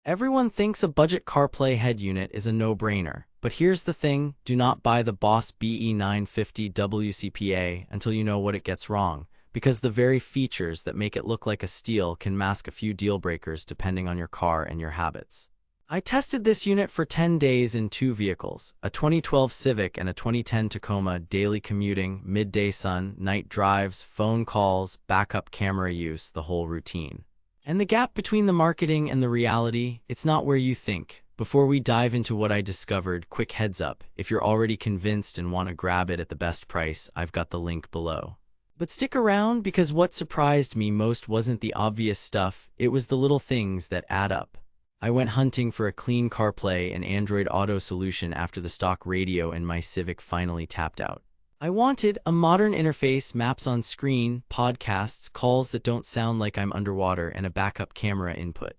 Everyone thinks a budget CarPlay head unit is a no-brainer, but here's the thing, do not buy the Boss BE950WCPA until you know what it gets wrong, because the very features that make it look like a steal can mask a few deal breakers depending on your car and your habits. I tested this unit for 10 days in two vehicles, a 2012 Civic and a 2010 Tacoma, daily commuting, midday sun, night drives, phone calls, backup camera use, the whole routine. And the gap between the marketing and the reality, it's not where you think. Before we dive into what I discovered, quick heads up, if you're already convinced and want to grab it at the best price, I've got the link below. But stick around, because what surprised me most wasn't the obvious stuff, it was the little things that add up. I went hunting for a clean CarPlay and Android Auto solution after the stock radio in my Civic finally tapped out. I wanted a modern interface, maps on screen, podcasts, calls that don't sound like I'm underwater, and a backup camera input.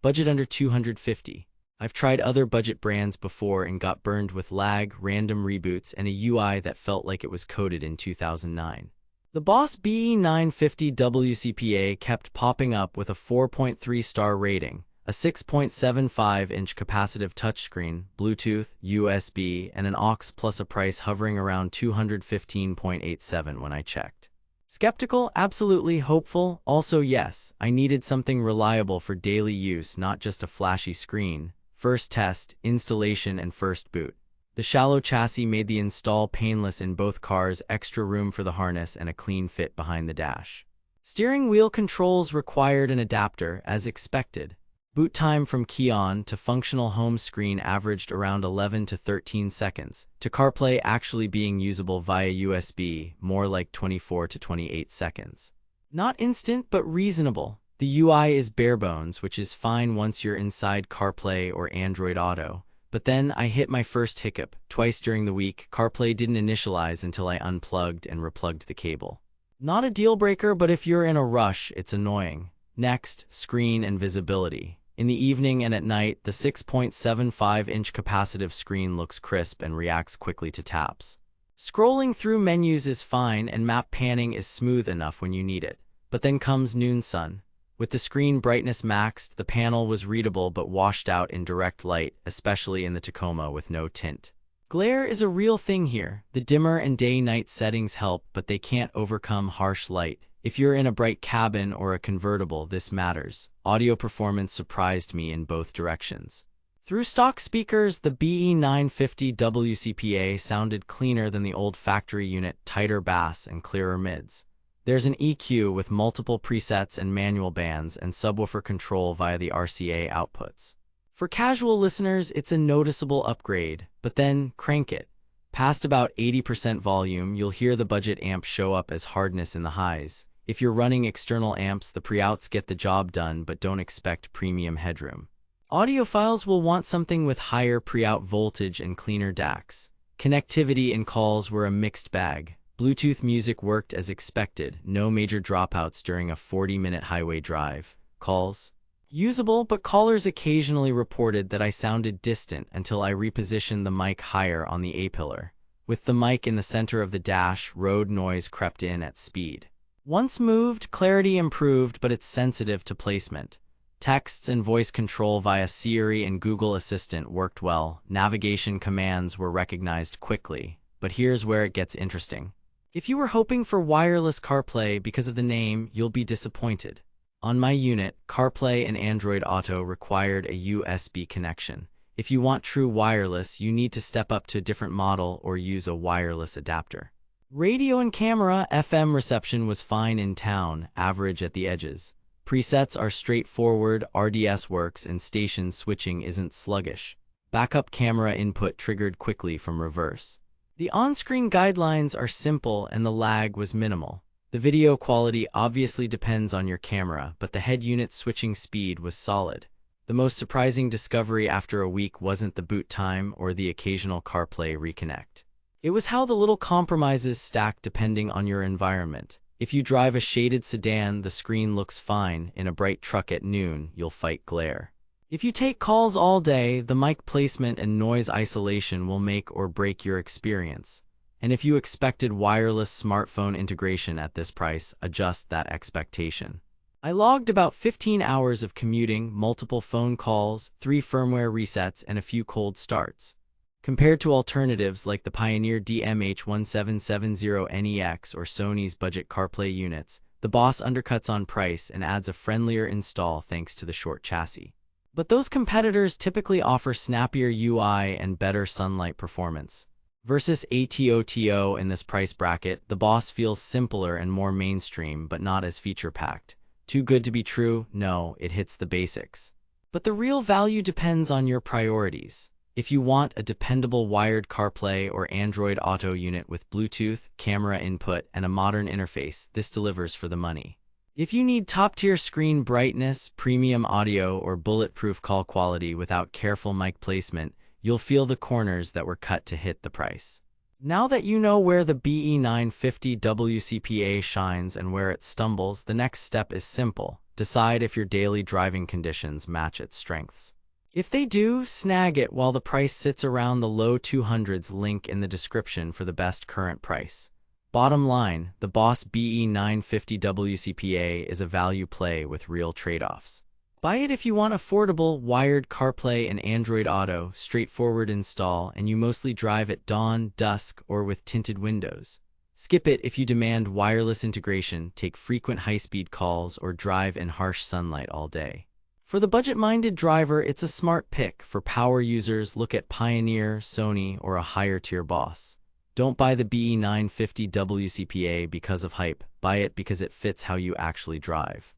Budget under $250. I've tried other budget brands before and got burned with lag, random reboots, and a UI that felt like it was coded in 2009. The Boss BE950WCPA kept popping up with a 4.3-star rating, a 6.75-inch capacitive touchscreen, Bluetooth, USB, and an aux, plus a price hovering around $215.87 when I checked. Skeptical? Absolutely. Hopeful? Also yes, I needed something reliable for daily use, not just a flashy screen. First test, installation, and first boot. The shallow chassis made the install painless in both cars, extra room for the harness, and a clean fit behind the dash. Steering wheel controls required an adapter, as expected. Boot time from key on to functional home screen averaged around 11 to 13 seconds, to CarPlay actually being usable via USB, more like 24 to 28 seconds. Not instant, but reasonable. The UI is bare bones, which is fine once you're inside CarPlay or Android Auto. But then I hit my first hiccup. Twice during the week, CarPlay didn't initialize until I unplugged and replugged the cable. Not a deal breaker, but if you're in a rush, it's annoying. Next, screen and visibility. In the evening and at night, the 6.75-inch capacitive screen looks crisp and reacts quickly to taps. Scrolling through menus is fine, and map panning is smooth enough when you need it. But then comes noon sun. With the screen brightness maxed, the panel was readable but washed out in direct light, especially in the Tacoma with no tint. Glare is a real thing here. The dimmer and day-night settings help, but they can't overcome harsh light. If you're in a bright cabin or a convertible, this matters. Audio performance surprised me in both directions. Through stock speakers, the BE950WCPA sounded cleaner than the old factory unit, tighter bass and clearer mids. There's an EQ with multiple presets and manual bands, and subwoofer control via the RCA outputs. For casual listeners, it's a noticeable upgrade, but then crank it. Past about 80% volume, you'll hear the budget amp show up as hardness in the highs. If you're running external amps, the pre-outs get the job done, but don't expect premium headroom. Audiophiles will want something with higher pre-out voltage and cleaner DACs. Connectivity and calls were a mixed bag. Bluetooth music worked as expected, no major dropouts during a 40-minute highway drive. Calls? Usable, but callers occasionally reported that I sounded distant until I repositioned the mic higher on the A-pillar. With the mic in the center of the dash, road noise crept in at speed. Once moved, clarity improved, but it's sensitive to placement. Texts and voice control via Siri and Google Assistant worked well. Navigation commands were recognized quickly. But here's where it gets interesting. If you were hoping for wireless CarPlay because of the name, you'll be disappointed. On my unit, CarPlay and Android Auto required a USB connection. If you want true wireless, you need to step up to a different model or use a wireless adapter. Radio and camera, FM reception was fine in town, average at the edges. Presets are straightforward, RDS works, and station switching isn't sluggish. Backup camera input triggered quickly from reverse. The on-screen guidelines are simple and the lag was minimal. The video quality obviously depends on your camera, but the head unit switching speed was solid. The most surprising discovery after a week wasn't the boot time or the occasional CarPlay reconnect. It was how the little compromises stack depending on your environment. If you drive a shaded sedan, the screen looks fine. In a bright truck at noon, you'll fight glare. If you take calls all day, the mic placement and noise isolation will make or break your experience. And if you expected wireless smartphone integration at this price, adjust that expectation. I logged about 15 hours of commuting, multiple phone calls, 3 firmware resets, and a few cold starts. Compared to alternatives like the Pioneer DMH1770NEX or Sony's budget CarPlay units, the Boss undercuts on price and adds a friendlier install thanks to the short chassis. But those competitors typically offer snappier UI and better sunlight performance. Versus ATOTO in this price bracket, the Boss feels simpler and more mainstream, but not as feature-packed. Too good to be true? No, it hits the basics. But the real value depends on your priorities. If you want a dependable wired CarPlay or Android Auto unit with Bluetooth, camera input, and a modern interface, this delivers for the money. If you need top-tier screen brightness, premium audio, or bulletproof call quality without careful mic placement, you'll feel the corners that were cut to hit the price. Now that you know where the BE950WCPA shines and where it stumbles, the next step is simple. Decide if your daily driving conditions match its strengths. If they do, snag it while the price sits around the low 200s. Link in the description for the best current price. Bottom line, the Boss BE950WCPA is a value play with real trade-offs. Buy it if you want affordable, wired CarPlay and Android Auto, straightforward install, and you mostly drive at dawn, dusk, or with tinted windows. Skip it if you demand wireless integration, take frequent high-speed calls, or drive in harsh sunlight all day. For the budget-minded driver, it's a smart pick. For power users, look at Pioneer, Sony, or a higher-tier Boss. Don't buy the BE950WCPA because of hype. Buy it because it fits how you actually drive.